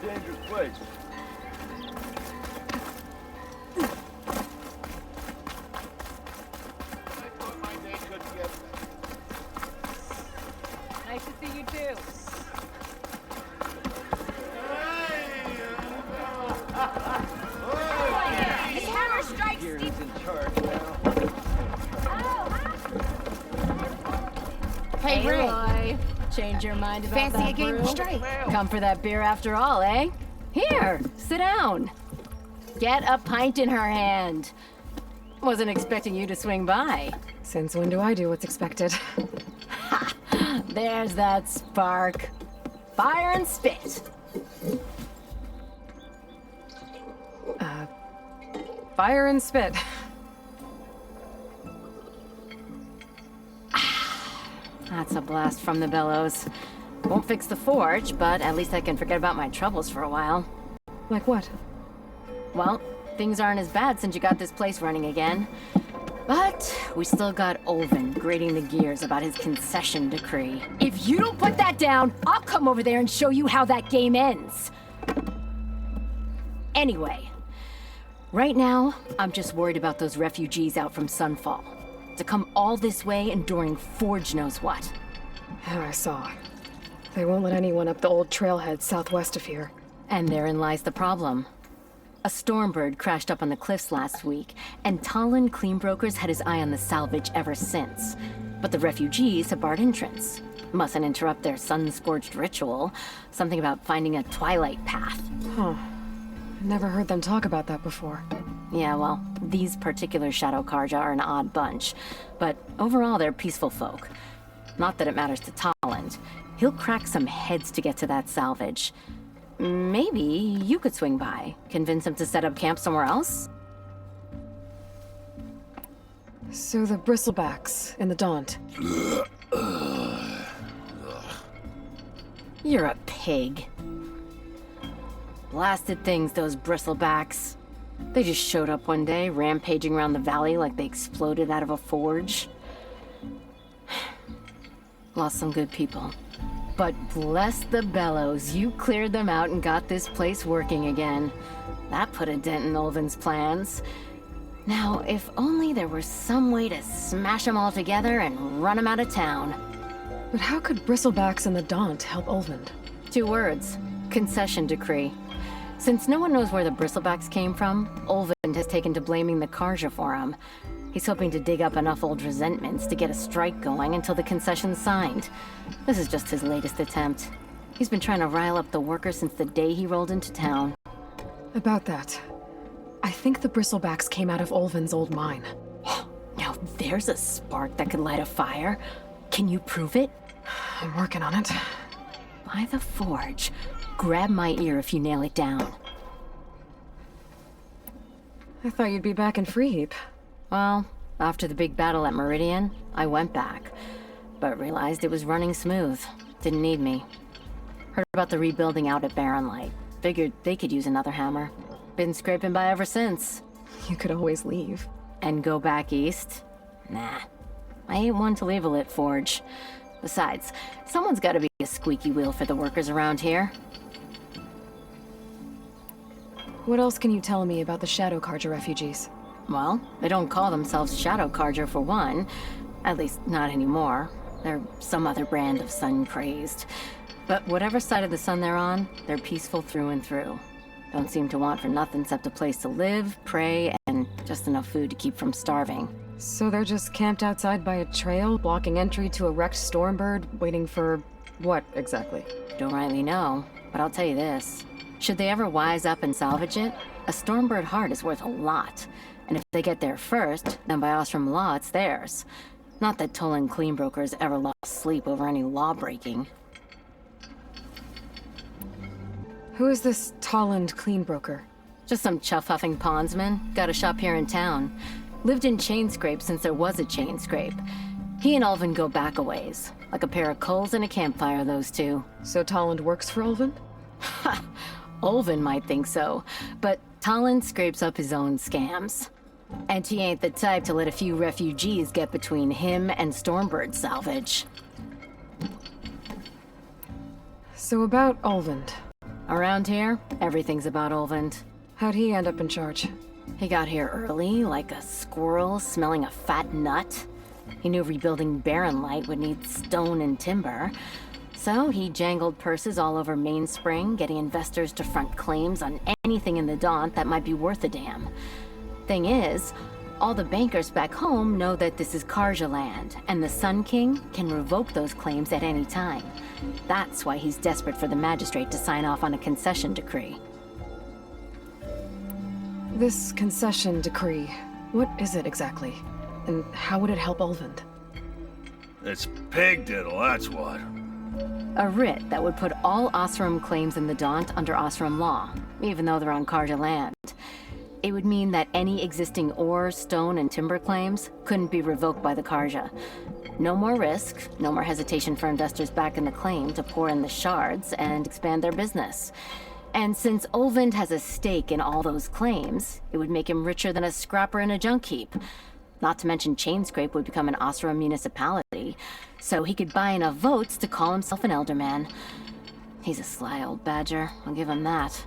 dangerous place. I thought my day couldn't get better. Nice to see you too. His hammer strikes Gears deep. in charge now. Hey, Ray. Aloy, change your mind about Fancy that a game brew? of strike? Come for that beer after all, eh? Here, sit down. Get a pint in her hand. Wasn't expecting you to swing by. Since when do I do what's expected? Ha! There's that spark. Fire and spit. Fire and spit. That's a blast from the bellows. Won't fix the forge, but at least I can forget about my troubles for a while. Like what? Well, things aren't as bad since you got this place running again. But we still got Olvin grating the gears about his concession decree. If you don't put that down, I'll come over there and show you how that game ends. Anyway, right now, I'm just worried about those refugees out from Sunfall. To come all this way enduring Forge knows what. Yeah, I saw. They won't let anyone up the old trailhead southwest of here. And therein lies the problem. A stormbird crashed up on the cliffs last week, and Talon Cleanbrokers had his eye on the salvage ever since. But the refugees have barred entrance. Mustn't interrupt their sun-scorched ritual. Something about finding a Twilight Path. Huh. Never heard them talk about that before. Yeah, well, these particular Shadow Karja are an odd bunch. But overall, they're peaceful folk. Not that it matters to Talon. He'll crack some heads to get to that salvage. Maybe you could swing by, convince him to set up camp somewhere else? So the bristlebacks in the Daunt. You're a pig. Blasted things, those bristlebacks. They just showed up one day, rampaging around the valley like they exploded out of a forge. Lost some good people. But bless the bellows, you cleared them out and got this place working again. That put a dent in Olvin's plans. Now, if only there were some way to smash them all together and run them out of town. But how could bristlebacks in the Daunt help Olvind? 2 words. Concession decree. Since no one knows where the bristlebacks came from, Olvind has taken to blaming the Karja for them. He's hoping to dig up enough old resentments to get a strike going until the concession's signed. This is just his latest attempt. He's been trying to rile up the workers since the day he rolled into town. About that, I think the bristlebacks came out of Olvin's old mine. Now there's a spark that could light a fire. Can you prove it? I'm working on it. By the forge. Grab my ear if you nail it down. I thought you'd be back in Freeheap. Well, after the big battle at Meridian, I went back. But realized it was running smooth. Didn't need me. Heard about the rebuilding out at Barren Light. Figured they could use another hammer. Been scraping by ever since. You could always leave. And go back east? Nah. I ain't one to leave a lit forge. Besides, someone's gotta be a squeaky wheel for the workers around here. What else can you tell me about the Shadow Karja refugees? Well, they don't call themselves Shadow Karja for one. At least, not anymore. They're some other brand of sun-crazed. But whatever side of the sun they're on, they're peaceful through and through. Don't seem to want for nothing except a place to live, pray, and just enough food to keep from starving. So they're just camped outside by a trail, blocking entry to a wrecked stormbird, waiting for what exactly? Don't rightly know, but I'll tell you this. Should they ever wise up and salvage it, a stormbird heart is worth a lot. And if they get there first, then by Ostrom law, it's theirs. Not that Tolan Cleanbrokers ever lost sleep over any law breaking. Who is this Tolland Cleanbroker? Just some chuff-huffing pondsman. Got a shop here in town. Lived in Chainscrape since there was a Chainscrape. He and Olvin go back a ways. Like a pair of coals and a campfire, those two. So Tolland works for Olvin? Ha! Olvin might think so, but Talon scrapes up his own scams. And he ain't the type to let a few refugees get between him and Stormbird salvage. So about Olvind. Around here, everything's about Olvend. How'd he end up in charge? He got here early, like a squirrel smelling a fat nut. He knew rebuilding Barren Light would need stone and timber. So he jangled purses all over Mainspring, getting investors to front claims on anything in the Daunt that might be worth a damn. Thing is, all the bankers back home know that this is Karja land, and the Sun King can revoke those claims at any time. That's why he's desperate for the magistrate to sign off on a concession decree. This concession decree, what is it exactly? And how would it help Olvend? It's pig diddle, that's what. A writ that would put all Osram claims in the Daunt under Osram law, even though they're on Karja land. It would mean that any existing ore, stone, and timber claims couldn't be revoked by the Karja. No more risk, no more hesitation for investors back in the claim to pour in the shards and expand their business. And since Olvend has a stake in all those claims, it would make him richer than a scrapper in a junk heap. Not to mention Chainscrape would become an Osram municipality, so he could buy enough votes to call himself an elderman. He's a sly old badger, I'll give him that.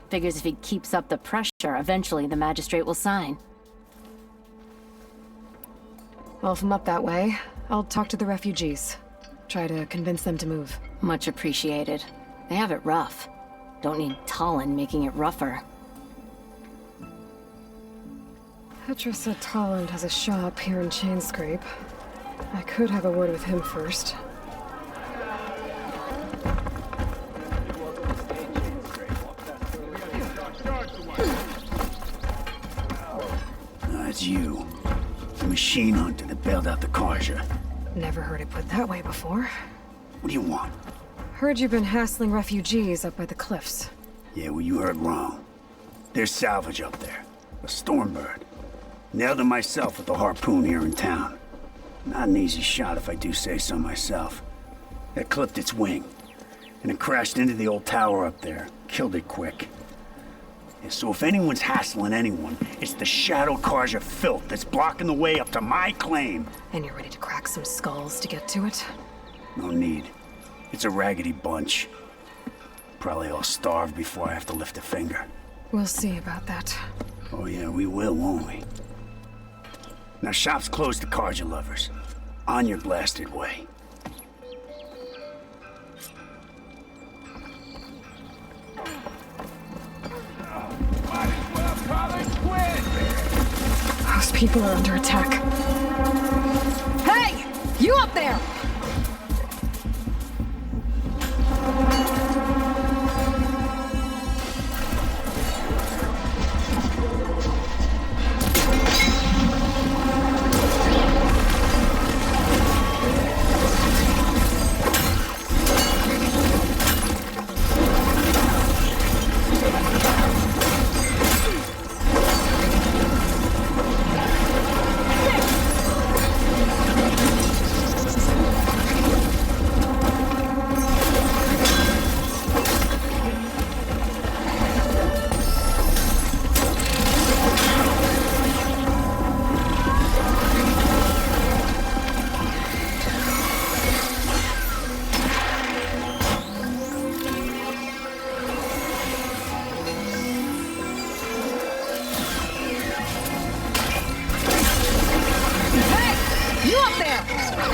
Figures if he keeps up the pressure, eventually the magistrate will sign. Well, if I'm up that way, I'll talk to the refugees. Try to convince them to move. Much appreciated. They have it rough. Don't need Talon making it rougher. Petra said Talland has a shop here in Chainscrape. I could have a word with him first. It's you. The machine hunter that bailed out the Karja. Never heard it put that way before. What do you want? Heard you've been hassling refugees up by the cliffs. Yeah, well, you heard wrong. There's salvage up there. A stormbird. Nailed it myself with a harpoon here in town. Not an easy shot if I do say so myself. It clipped its wing, and it crashed into the old tower up there. Killed it quick. Yeah, so if anyone's hassling anyone, it's the Shadow Karja filth that's blocking the way up to my claim. And you're ready to crack some skulls to get to it? No need. It's a raggedy bunch. Probably all starved before I have to lift a finger. We'll see about that. Oh yeah, we will, won't we? Now shop's closed to Karja lovers. On your blasted way. Might as well call it quits. Those people are under attack. Hey! You up there!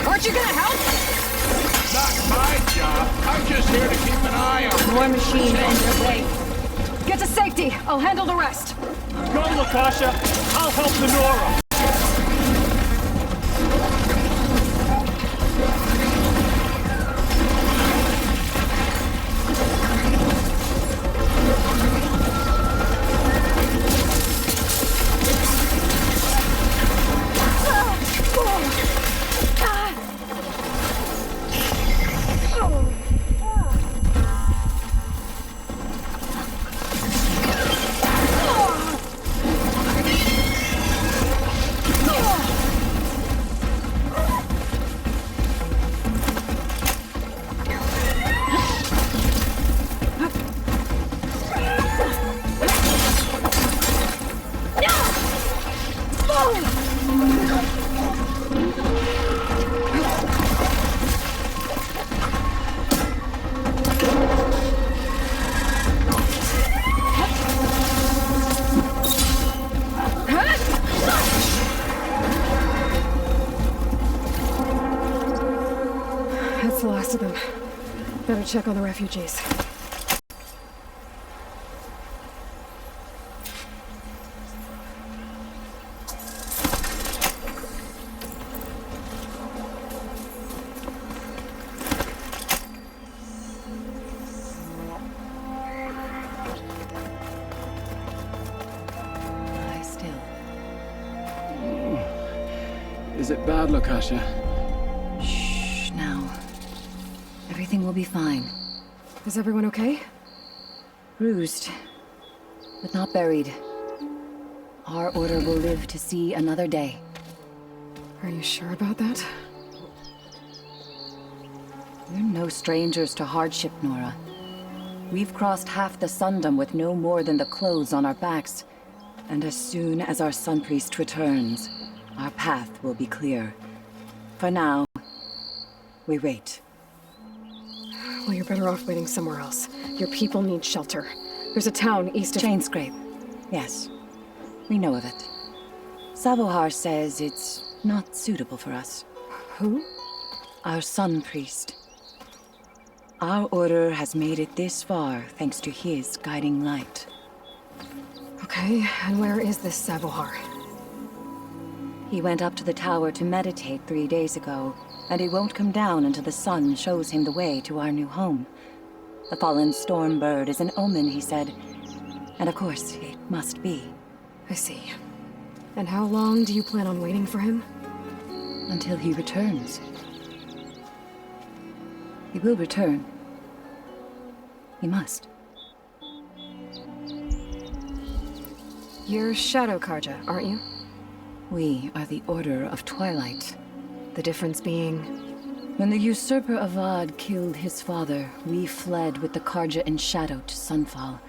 Aren't you gonna help? Not my job. I'm just here to keep an eye on More machine on your way. Get to safety. I'll handle the rest. Go, Lakasha. I'll help Lenora. last of them. Better check on the refugees. Lie still. Is it bad, Lakasha? Shh, now. Everything will be fine. Is everyone okay? Bruised, but not buried. Our order will live to see another day. Are you sure about that? We're no strangers to hardship, Nora. We've crossed half the Sundom with no more than the clothes on our backs. And as soon as our Sun Priest returns, our path will be clear. For now, we wait. Well, you're better off waiting somewhere else. Your people need shelter. There's a town east of... Chainscrape. Yes. We know of it. Savohar says it's not suitable for us. Who? Our Sun Priest. Our order has made it this far thanks to his guiding light. Okay, and where is this Savohar? He went up to the tower to meditate 3 days ago, and he won't come down until the sun shows him the way to our new home. The fallen storm bird is an omen, he said. And of course, it must be. I see. And how long do you plan on waiting for him? Until he returns. He will return. He must. You're Shadow Karja, aren't you? We are the Order of Twilight. The difference being... When the usurper Avad killed his father, we fled with the Karja in shadow to Sunfall.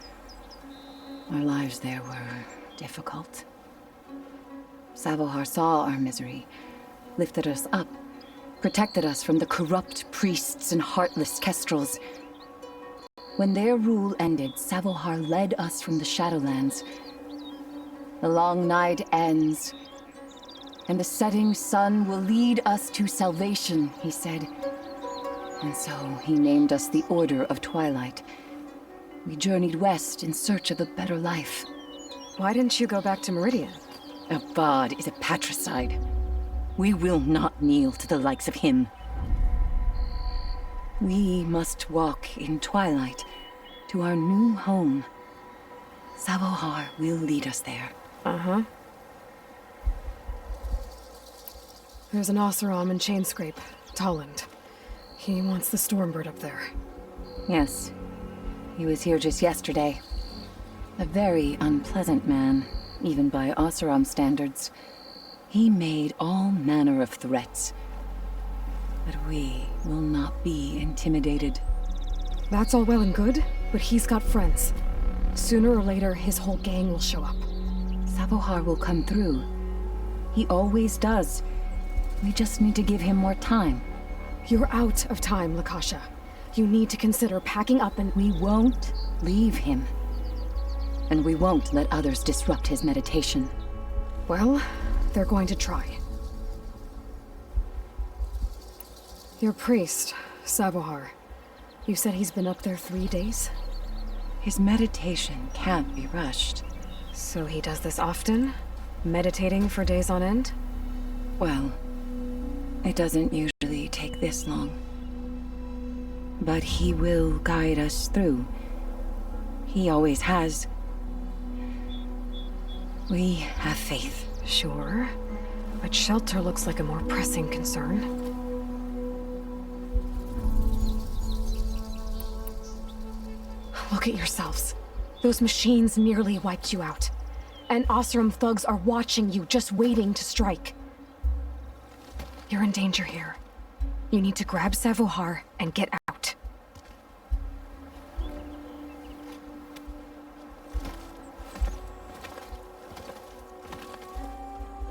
Our lives there were difficult. Savohar saw our misery, lifted us up, protected us from the corrupt priests and heartless kestrels. When their rule ended, Savohar led us from the Shadowlands. The long night ends, and the setting sun will lead us to salvation, he said. And so he named us the Order of Twilight. We journeyed west in search of a better life. Why didn't you go back to Meridian? Avad is a patricide. We will not kneel to the likes of him. We must walk in twilight to our new home. Savohar will lead us there. Uh-huh. There's an Oseram in Chainscrape, Tolland. He wants the Stormbird up there. Yes. He was here just yesterday. A very unpleasant man, even by Oseram standards. He made all manner of threats. But we will not be intimidated. That's all well and good, but he's got friends. Sooner or later, his whole gang will show up. Savohar will come through. He always does. We just need to give him more time. You're out of time, Lakasha. You need to consider packing up and... We won't leave him. And we won't let others disrupt his meditation. Well, they're going to try. Your priest, Savohar. You said he's been up there 3 days? His meditation can't be rushed. So he does this often? Meditating for days on end? Well, it doesn't usually take this long. But he will guide us through. He always has. We have faith. Sure. But shelter looks like a more pressing concern. Look at yourselves. Those machines nearly wiped you out. And Oseram thugs are watching you, just waiting to strike. You're in danger here. You need to grab Savohar and get out.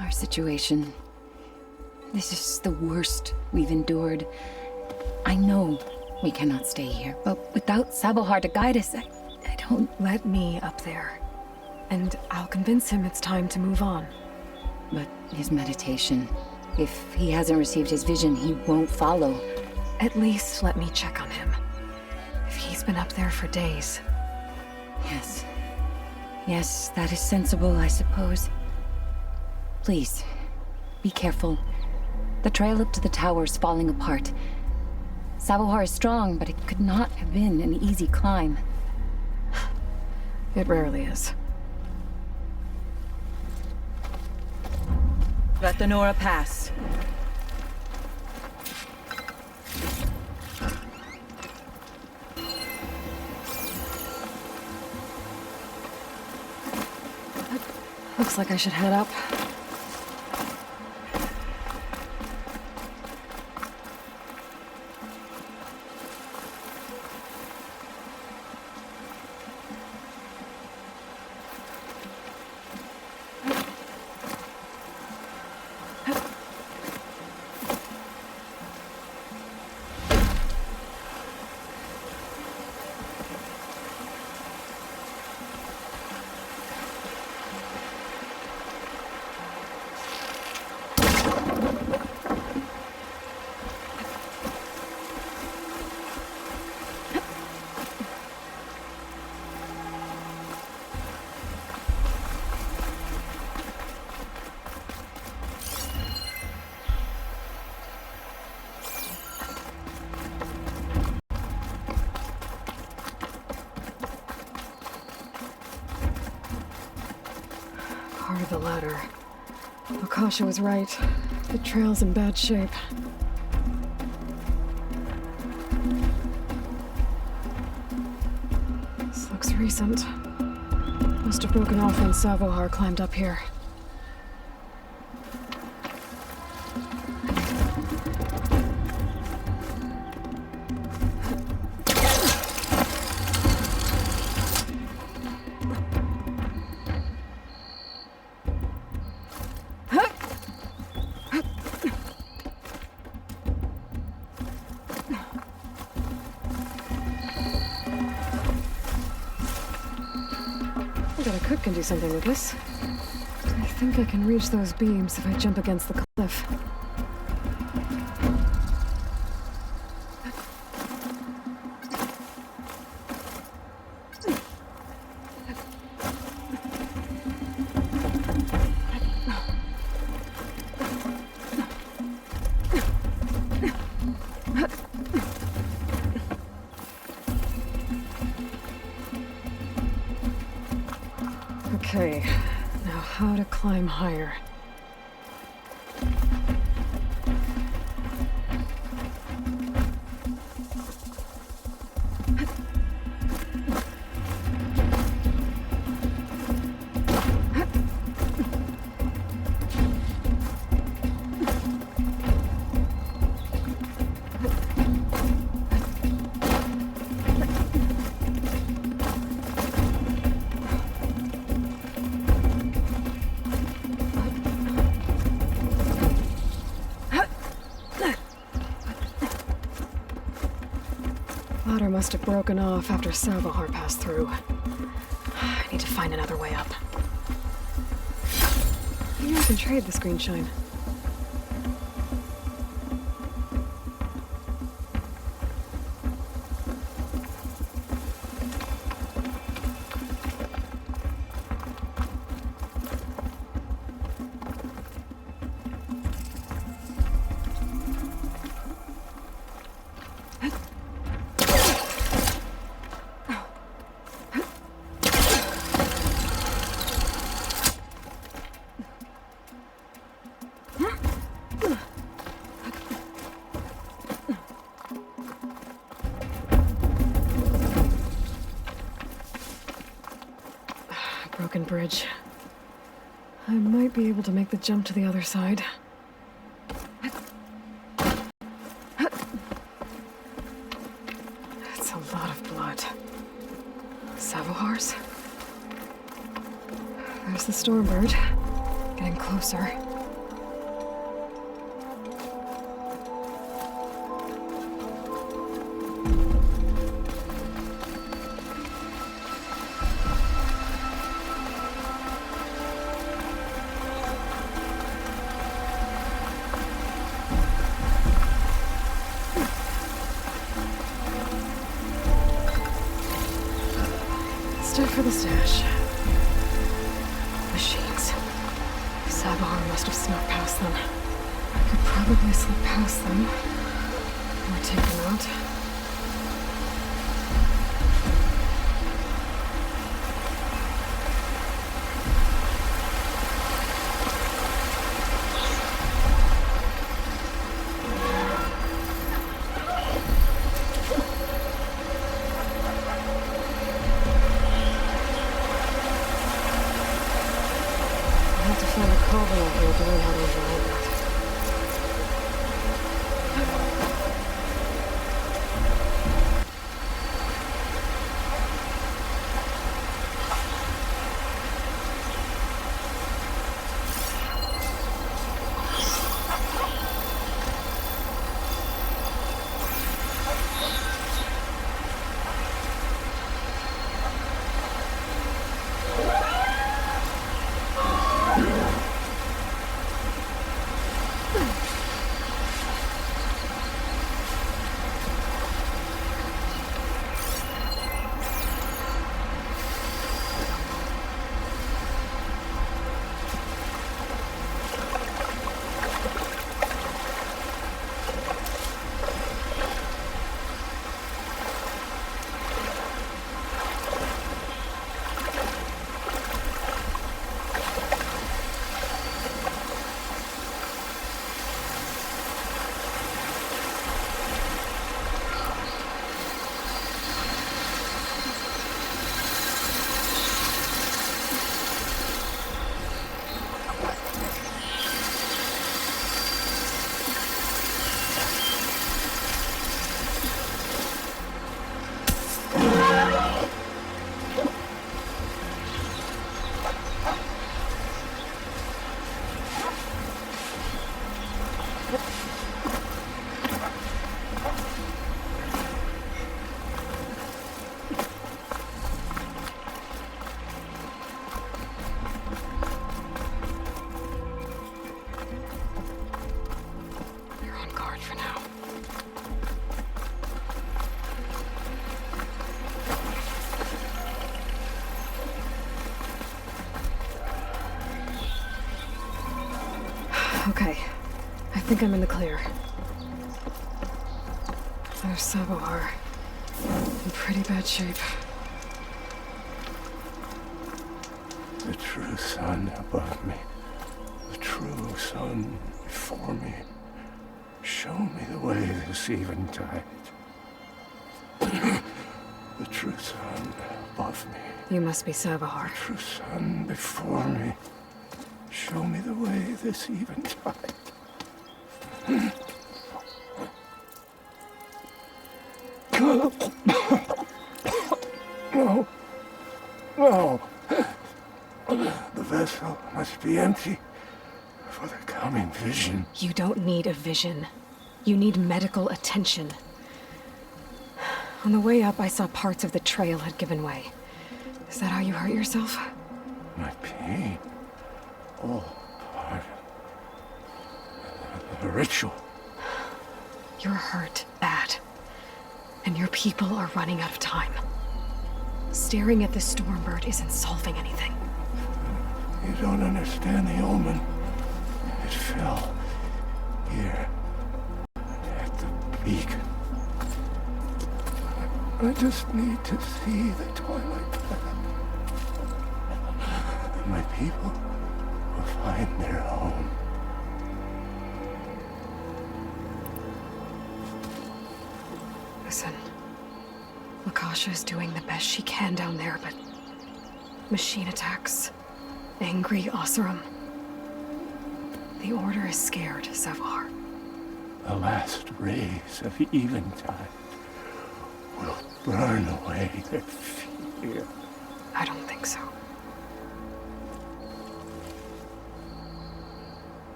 Our situation... This is the worst we've endured. I know we cannot stay here, but without Savohar to guide us, I don't... Let me up there. And I'll convince him it's time to move on. But his meditation... If he hasn't received his vision, he won't follow. At least let me check on him. If he's been up there for days. Yes. Yes, that is sensible, I suppose. Please, be careful. The trail up to the tower's falling apart. Savohar is strong, but it could not have been an easy climb. It rarely is. Let the Nora pass. Looks like I should head up. Part of the ladder. Akasha was right. The trail's in bad shape. This looks recent. Must have broken off when Savohar climbed up here. I bet a cook can do something with this. I think I can reach those beams if I jump against the cliff. Okay, now how to climb higher. Ladder must have broken off after Savohar passed through. I need to find another way up. Maybe I can trade this green shine. Broken bridge. I might be able to make the jump to the other side. That's a lot of blood. Savohar's? There's the Stormbird. Getting closer. for the stash. Machines. Savar must have snuck past them. I could probably slip past them. Or take them out. Okay. I think I'm in the clear. There's Savar. In pretty bad shape. The true sun above me. The true sun before me. Show me the way this eventide. The true sun above me. You must be Savar. The true sun before me. Show me the way this eventide. No. No. The vessel must be empty for the coming vision. You don't need a vision. You need medical attention. On the way up, I saw parts of the trail had given way. Is that how you hurt yourself? My pain. All part of the ritual. You're hurt bad. And your people are running out of time. Staring at the Stormbird isn't solving anything. You don't understand the omen. It fell here at the beacon. I just need to see the Twilight Path. And my people will find their home. Listen, Lakasha is doing the best she can down there, but machine attacks, angry Oseram. The Order is scared, Savar. The last rays of eventide will burn away their fear. I don't think so.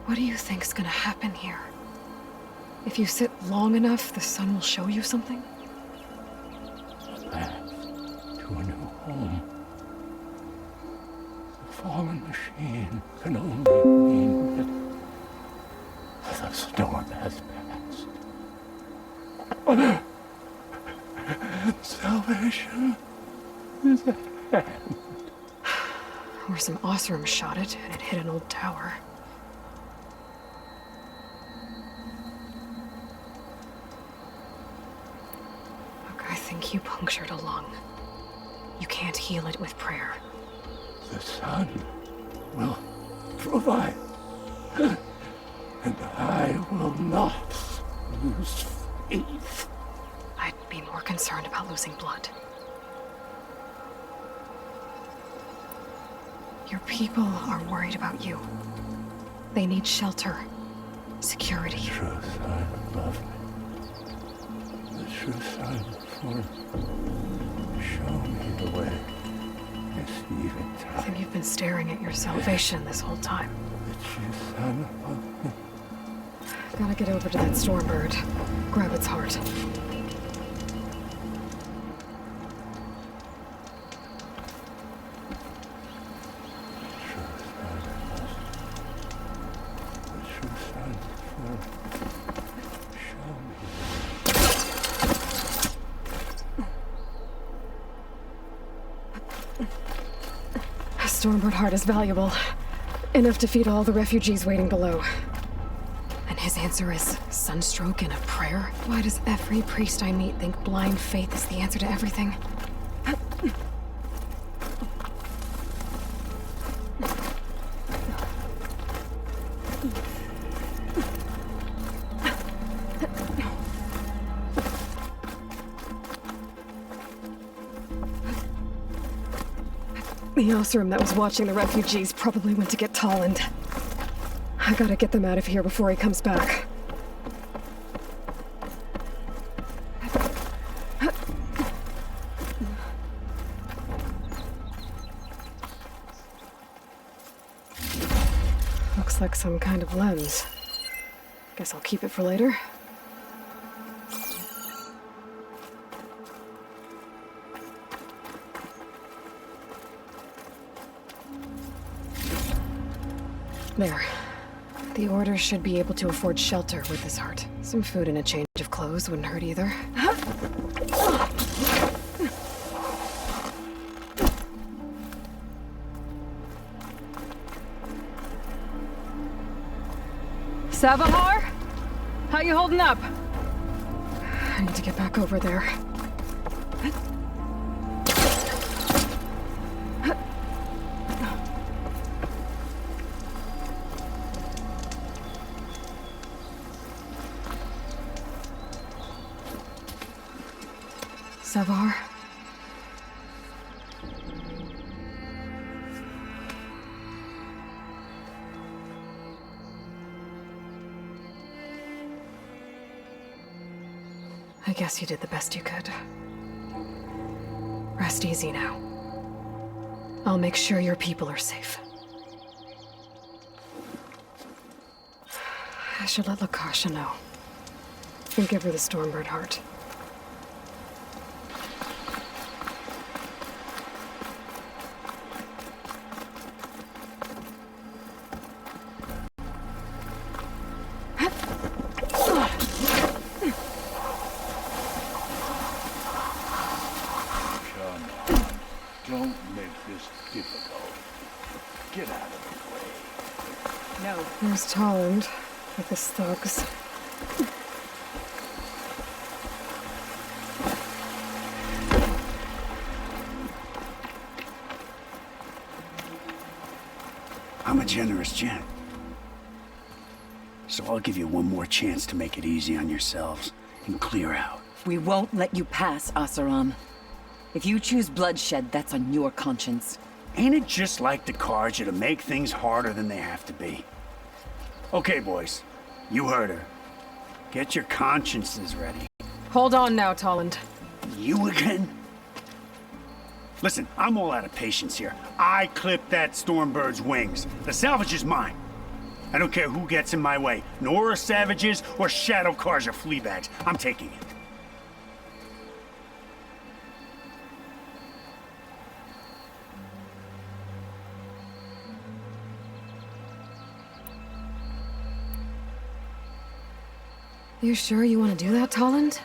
What do you think's gonna happen here? If you sit long enough, the sun will show you something? A path to a new home. The fallen machine can only mean that the storm has passed. Salvation some Osram shot it, and it hit an old tower. Look, I think you punctured a lung. You can't heal it with prayer. The sun will provide. And I will not lose faith. I'd be more concerned about losing blood. Your people are worried about you. They need shelter, security. The true son above me. The true son before me. Show me the way. This even time. I think you've been staring at your salvation this whole time. The true son above me. Gotta get over to that Stormbird. Grab its heart. Stormbird heart is valuable. Enough to feed all the refugees waiting below. And his answer is sunstroke and a prayer? Why does every priest I meet think blind faith is the answer to everything? The Osram that was watching the refugees probably went to get Tolland. I gotta get them out of here before he comes back. Looks like some kind of lens. Guess I'll keep it for later. There. The Order should be able to afford shelter with this heart. Some food and a change of clothes wouldn't hurt either. Savahar? How you holding up? I need to get back over there. Savar? I guess you did the best you could. Rest easy now. I'll make sure your people are safe. I should let Lakasha know. And give her the Stormbird heart. There's Tolland with his thugs. I'm a generous gent. So I'll give you one more chance to make it easy on yourselves and clear out. We won't let you pass, Asaram. If you choose bloodshed, that's on your conscience. Ain't it just like the cards to make things harder than they have to be? Okay, boys. You heard her. Get your consciences ready. Hold on now, Tolland. You again? Listen, I'm all out of patience here. I clipped that Stormbird's wings. The salvage is mine. I don't care who gets in my way. Nora savages or shadow cars or flea bags. I'm taking it. You sure you want to do that, Tolland?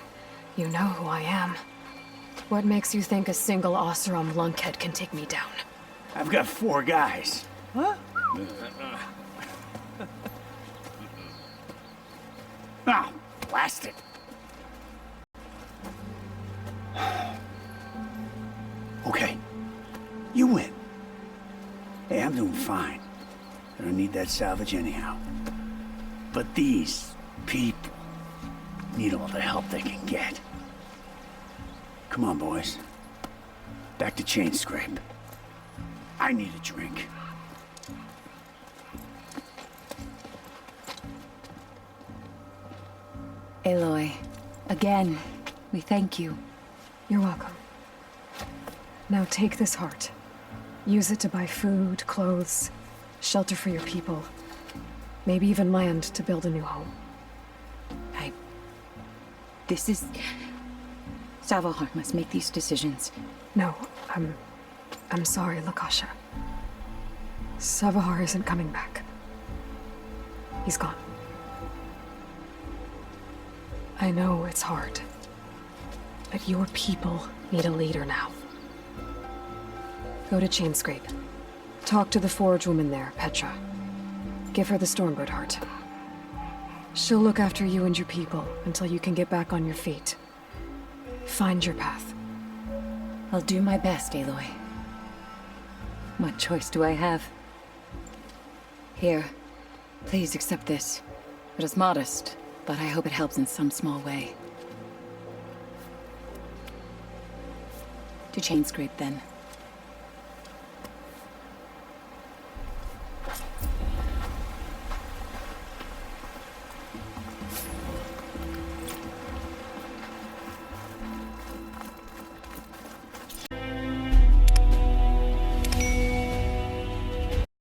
You know who I am. What makes you think a single Oseram lunkhead can take me down? I've got 4 guys. Huh? Oh, blast it. Okay, you win. Hey, I'm doing fine. I don't need that salvage anyhow. But these people need all the help they can get. Come on, boys. Back to Chainscrape. I need a drink. Aloy, again, we thank you. You're welcome. Now take this heart. Use it to buy food, clothes, shelter for your people. Maybe even land to build a new home. This is... Savahar must make these decisions. No, I'm sorry, Lakasha. Savahar isn't coming back. He's gone. I know it's hard, but your people need a leader now. Go to Chainscrape. Talk to the forge woman there, Petra. Give her the Stormbird heart. She'll look after you and your people until you can get back on your feet. Find your path. I'll do my best, Aloy. What choice do I have? Here, please accept this. It is modest, but I hope it helps in some small way. To Chainscrape, then.